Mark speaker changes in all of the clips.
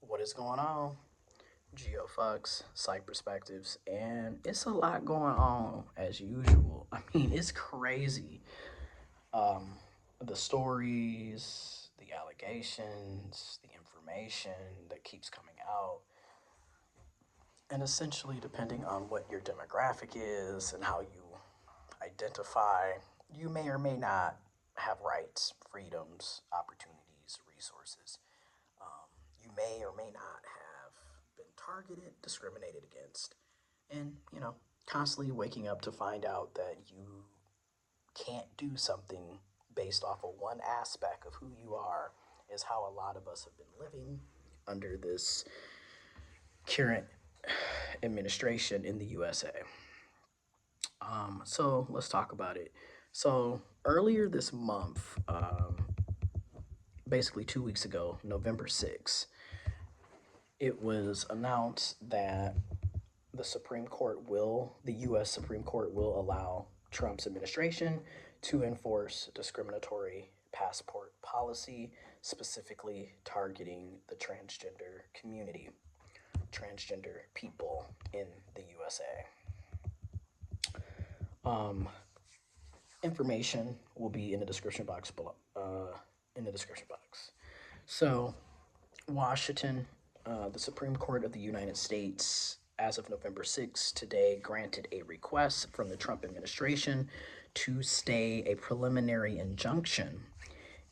Speaker 1: What is going on? GeoFucks, Psych Perspectives, and it's a lot going on as usual. I mean, it's crazy. Um, the stories, the allegations, the information that keeps coming out, and essentially, depending on what your demographic is and how you identify, you may or may not have rights, freedoms, opportunities, resources. You may or may not have been targeted, discriminated against, and, constantly waking up to find out that you can't do something based off of one aspect of who you are is how a lot of us have been living under this current administration in the USA. So let's talk about it. So earlier this month, basically 2 weeks ago, November 6th, it was announced that the U.S. Supreme Court will allow Trump's administration to enforce discriminatory passport policy, specifically targeting the transgender community, transgender people in the USA. Information will be in the description box below. So, Washington, the Supreme Court of the United States, as of November 6th, today granted a request from the Trump administration to stay a preliminary injunction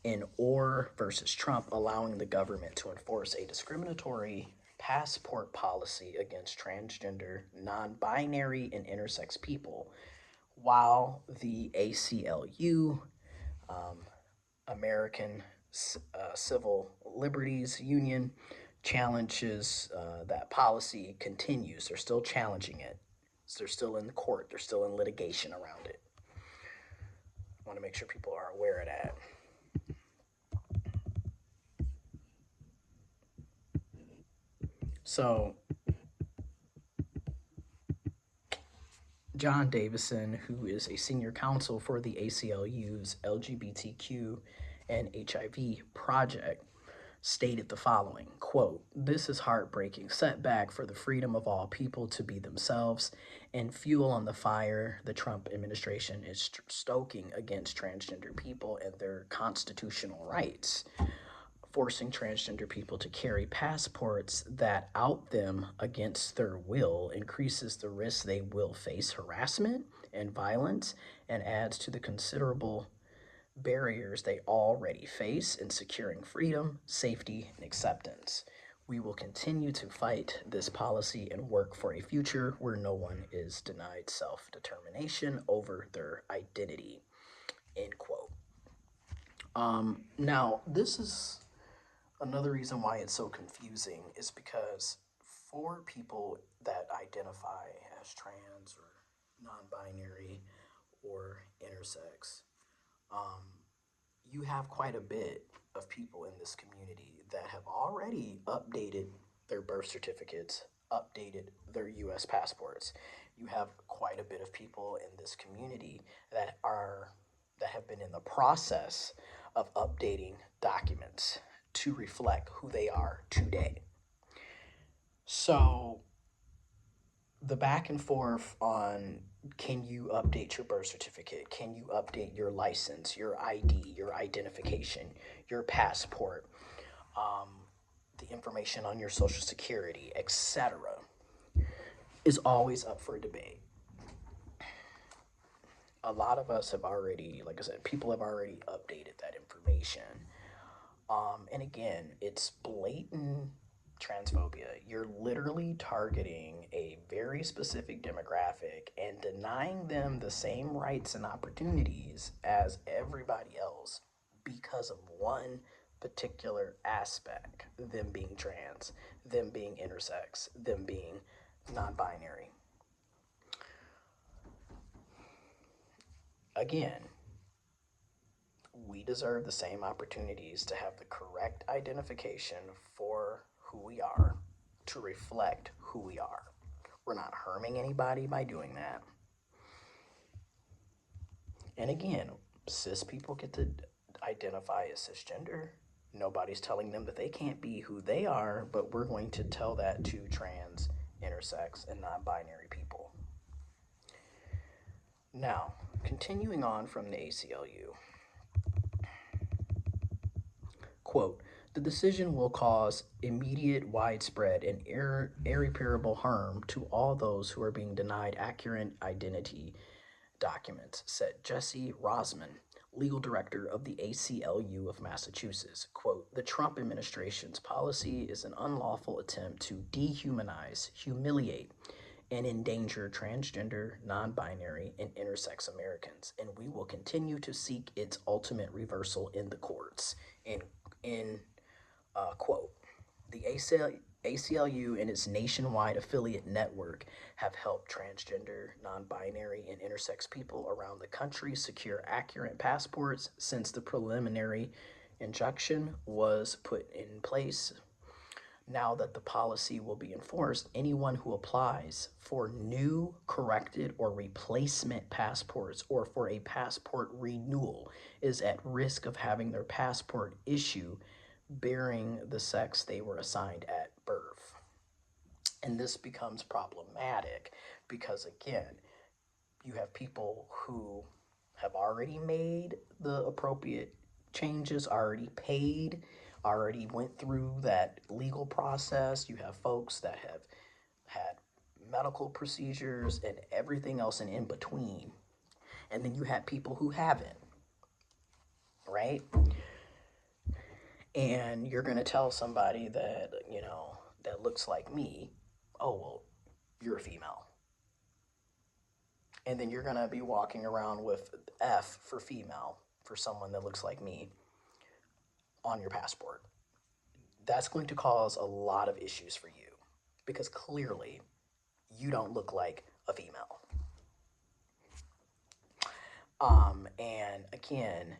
Speaker 1: in Orr versus Trump, allowing the government to enforce a discriminatory passport policy against transgender, non binary, and intersex people, while the ACLU, American Civil Liberties Union, challenges that policy continues. They're still challenging it. So they're still in the court. They're still in litigation around it. I want to make sure people are aware of that. So, John Davison, who is a senior counsel for the ACLU's LGBTQ and HIV project, stated the following quote, "This is heartbreaking setback for the freedom of all people to be themselves and fuel on the fire the Trump administration is stoking against transgender people and their constitutional rights. Forcing transgender people to carry passports that out them against their will increases the risk they will face harassment and violence and adds to the considerable barriers they already face in securing freedom, safety, and acceptance. We will continue to fight this policy and work for a future where no one is denied self determination over their identity." End quote. Now, this is another reason why it's so confusing is because for people that identify as trans or non binary or intersex, you have quite a bit of people in this community that have already updated their birth certificates, updated their US passports. You have quite a bit of people in this community that have been in the process of updating documents to reflect who they are today. So the back and forth on can you update your birth certificate? Can you update your license, your ID, your identification, your passport, the information on your social security, etc., is always up for debate. A lot of us have already, like I said, people have already updated that information. And again, it's blatant transphobia. You're literally targeting a very specific demographic and denying them the same rights and opportunities as everybody else because of one particular aspect, them being trans, them being intersex, them being non binary. Again, we deserve the same opportunities to have the correct identification for who we are, to reflect who we are. We're not harming anybody by doing that. And again, cis people get to identify as cisgender, Nobody's telling them that they can't be who they are, but we're going to tell that to trans, intersex, and non binary people. Now, continuing on from the ACLU, quote, the decision will cause immediate, widespread, and irreparable harm to all those who are being denied accurate identity documents, said Jesse Rosman, legal director of the ACLU of Massachusetts. Quote, the Trump administration's policy is an unlawful attempt to dehumanize, humiliate, and endanger transgender, non binary, and intersex Americans, and we will continue to seek its ultimate reversal in the courts. In quote, the ACLU and its nationwide affiliate network have helped transgender, non binary, and intersex people around the country secure accurate passports since the preliminary injunction was put in place. Now that the policy will be enforced, anyone who applies for new, corrected, or replacement passports or for a passport renewal is at risk of having their passport issue bearing the sex they were assigned at birth. And this becomes problematic because, again, you have people who have already made the appropriate changes, already paid, already went through that legal process. You have folks that have had medical procedures and everything else in between. And then you have people who haven't, right? And you're going to tell somebody that, that looks like me, oh, well, you're a female. And then you're going to be walking around with F for female for someone that looks like me on your passport. That's going to cause a lot of issues for you because clearly you don't look like a female. And again,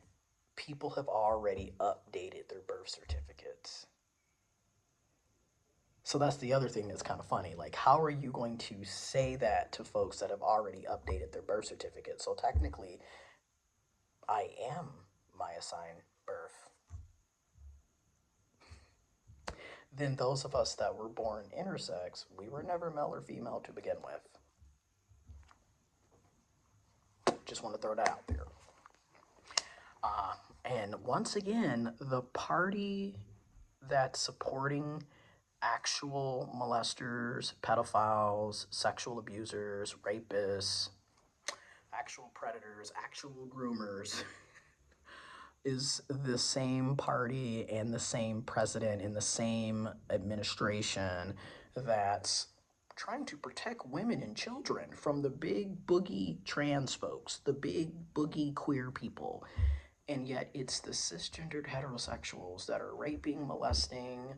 Speaker 1: people have already updated their birth certificates. So that's the other thing that's kind of funny. Like, how are you going to say that to folks that have already updated their birth certificate? So technically, I am my assigned birth. Then those of us that were born intersex, we were never male or female to begin with. Just want to throw that out there. And once again, the party that's supporting actual molesters, pedophiles, sexual abusers, rapists, actual predators, actual groomers is the same party and the same president and the same administration that's trying to protect women and children from the big boogie trans folks, the big boogie queer people. And yet it's the cisgendered heterosexuals that are raping, molesting,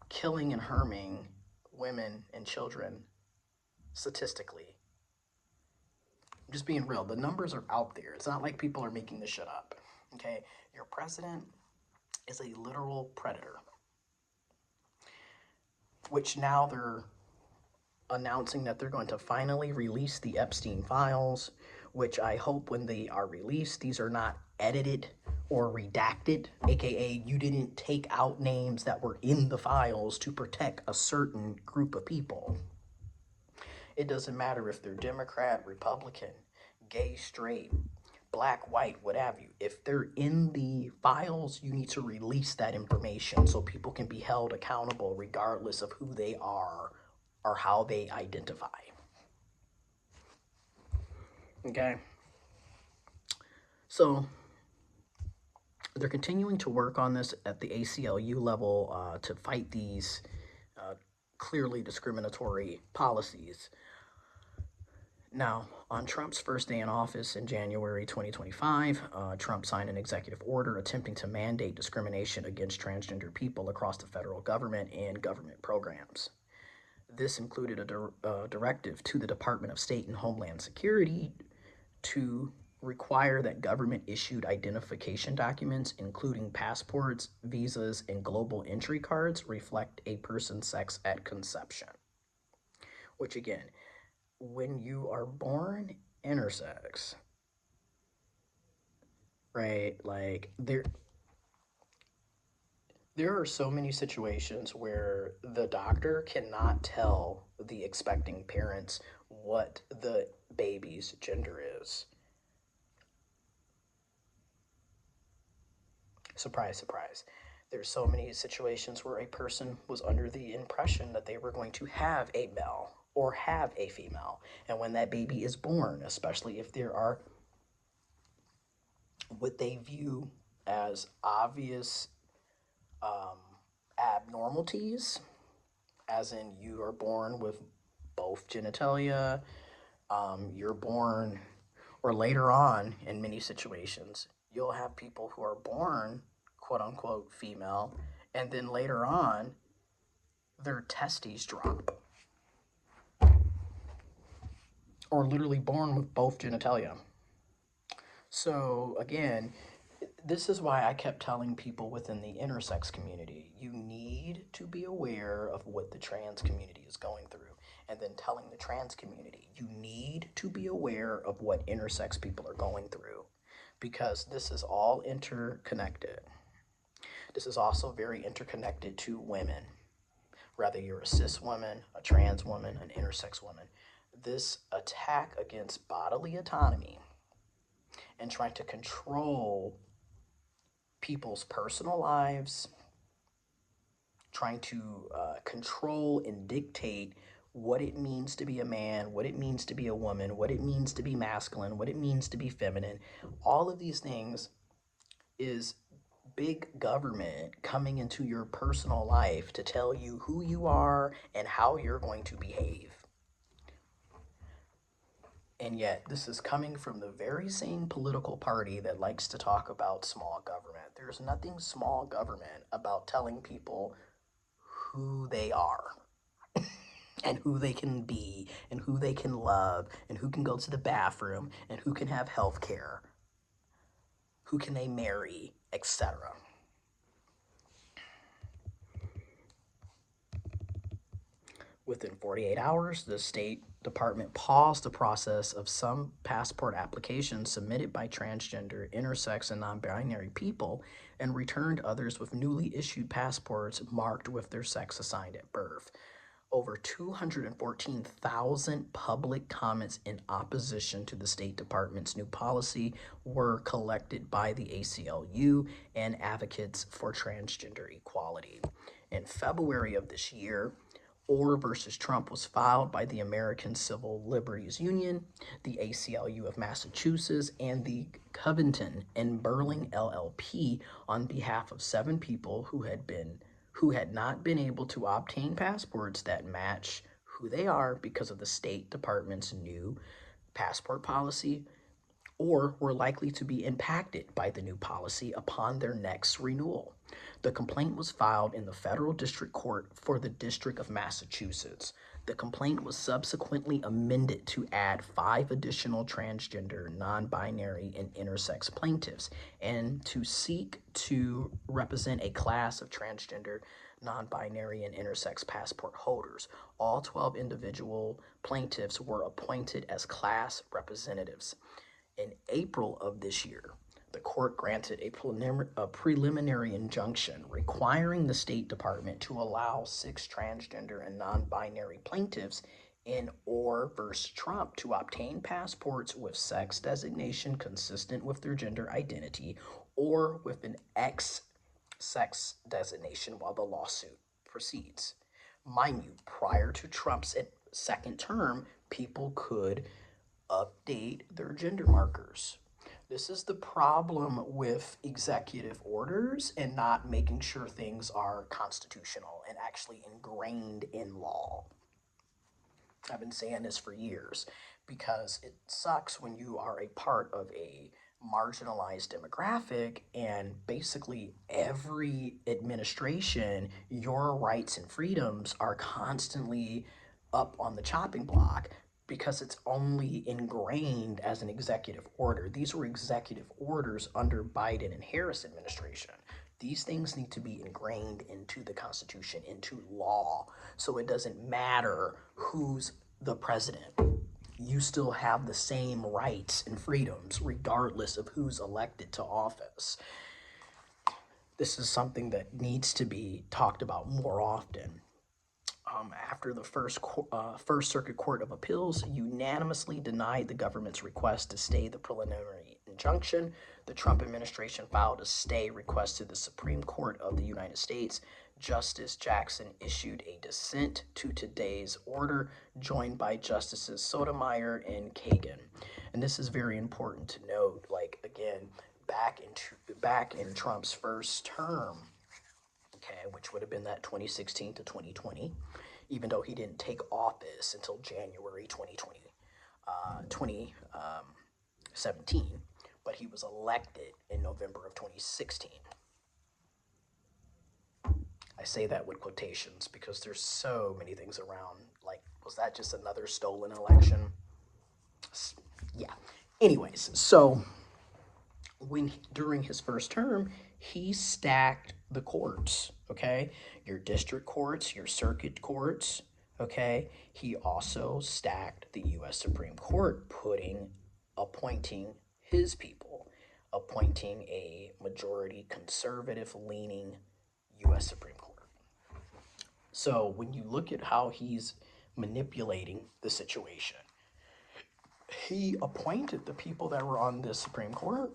Speaker 1: killing, and harming women and children statistically. I'm just being real. The numbers are out there. It's not like people are making this shit up. Okay? Your president is a literal predator, which now they're announcing that they're going to finally release the Epstein files, which I hope when they are released, these are not edited or redacted, aka you didn't take out names that were in the files to protect a certain group of people. It doesn't matter if they're Democrat, Republican, gay, straight, black, white, what have you. If they're in the files, you need to release that information so people can be held accountable regardless of who they are or how they identify. Okay? So they're continuing to work on this at the ACLU level to fight these clearly discriminatory policies. Now, on Trump's first day in office in January 2025, Trump signed an executive order attempting to mandate discrimination against transgender people across the federal government and government programs. This included a directive to the Department of State and Homeland Security to require that government-issued identification documents, including passports, visas, and global entry cards, reflect a person's sex at conception. Which, again, when you are born intersex, right, like There are so many situations where the doctor cannot tell the expecting parents what the baby's gender is. Surprise, surprise. There's so many situations where a person was under the impression that they were going to have a male or have a female. And when that baby is born, especially if there are what they view as obvious um, abnormalities, as in you are born with both genitalia, you're born, or later on in many situations, you'll have people who are born, quote unquote, female, and then later on, their testes drop, or literally born with both genitalia. So, again, this is why I kept telling people within the intersex community, you need to be aware of what the trans community is going through. And then telling the trans community, you need to be aware of what intersex people are going through because this is all interconnected. This is also very interconnected to women, whether you're a cis woman, a trans woman, an intersex woman. This attack against bodily autonomy and trying to control people's personal lives, trying to control and dictate what it means to be a man, what it means to be a woman, what it means to be masculine, what it means to be feminine. All of these things is big government coming into your personal life to tell you who you are and how you're going to behave. And yet, this is coming from the very same political party that likes to talk about small government. There's nothing small government about telling people who they are and who they can be and who they can love and who can go to the bathroom and who can have health care, who can they marry, etc. Within 48 hours, the State Department paused the process of some passport applications submitted by transgender, intersex, and non binary people and returned others with newly issued passports marked with their sex assigned at birth. Over 214,000 public comments in opposition to the State Department's new policy were collected by the ACLU and advocates for transgender equality. In February of this year, Orr versus Trump was filed by the American Civil Liberties Union, the ACLU of Massachusetts, and the Covington and Burling LLP on behalf of 7 people who had not been able to obtain passports that match who they are because of the State Department's new passport policy or were likely to be impacted by the new policy upon their next renewal. The complaint was filed in the Federal District Court for the District of Massachusetts. The complaint was subsequently amended to add 5 additional transgender, non-binary, and intersex plaintiffs and to seek to represent a class of transgender, non-binary, and intersex passport holders. All 12 individual plaintiffs were appointed as class representatives. In April of this year, the court granted a preliminary injunction requiring the State Department to allow 6 transgender and non-binary plaintiffs in Orr versus Trump to obtain passports with sex designation consistent with their gender identity or with an X sex designation while the lawsuit proceeds. Mind you, prior to Trump's second term, people could update their gender markers. This is the problem with executive orders and not making sure things are constitutional and actually ingrained in law. I've been saying this for years because it sucks when you are a part of a marginalized demographic and basically every administration, your rights and freedoms are constantly up on the chopping block because it's only ingrained as an executive order. These were executive orders under Biden and Harris administration. These things need to be ingrained into the Constitution, into law, so it doesn't matter who's the president. You still have the same rights and freedoms regardless of who's elected to office. This is something that needs to be talked about more often. After the First Circuit Court of Appeals unanimously denied the government's request to stay the preliminary injunction, the Trump administration filed a stay request to the Supreme Court of the United States. Justice Jackson issued a dissent to today's order, joined by Justices Sotomayor and Kagan. And this is very important to note. Like, again, back in Trump's first term, okay, which would have been that 2016 to 2020, even though he didn't take office until January 2017, but he was elected in November of 2016. I say that with quotations because there's so many things around. Like, was that just another stolen election? Yeah. Anyways, so during his first term, he stacked the courts, okay? Your district courts, your circuit courts, okay? He also stacked the U.S. Supreme Court, appointing his people, appointing a majority conservative leaning U.S. Supreme Court. So when you look at how he's manipulating the situation, he appointed the people that were on the Supreme Court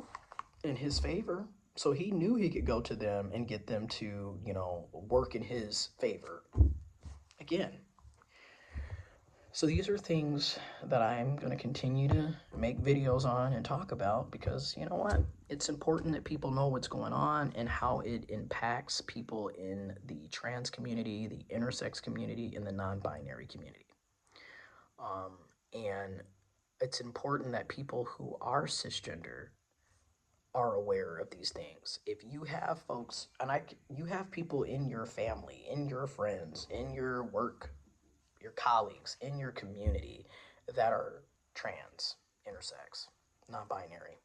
Speaker 1: in his favor. So he knew he could go to them and get them to, work in his favor. Again. So these are things that I'm going to continue to make videos on and talk about because, you know what? It's important that people know what's going on and how it impacts people in the trans community, the intersex community, and the non-binary community. And it's important that people who are cisgender are aware of these things. If you have folks, you have people in your family, in your friends, in your work, your colleagues, in your community that are trans, intersex, non-binary,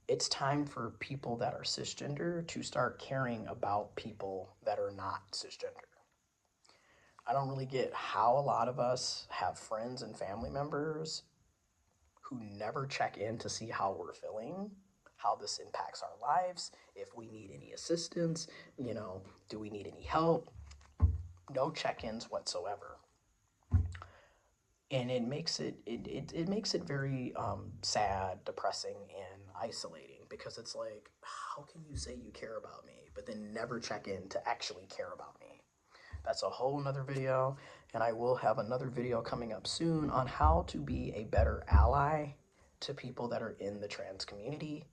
Speaker 1: it's time for people that are cisgender to start caring about people that are not cisgender. I don't really get how a lot of us have friends and family members who never check in to see how we're feeling, how this impacts our lives, if we need any assistance, do we need any help? No check-ins whatsoever. And it makes it very sad, depressing, and isolating because it's like, how can you say you care about me, but then never check in to actually care about me? That's a whole nother video, and I will have another video coming up soon on how to be a better ally to people that are in the trans community,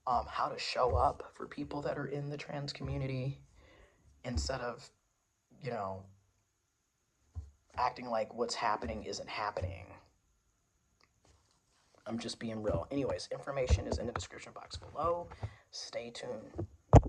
Speaker 1: how to show up for people that are in the trans community instead of, acting like what's happening isn't happening. I'm just being real. Anyways, information is in the description box below. Stay tuned.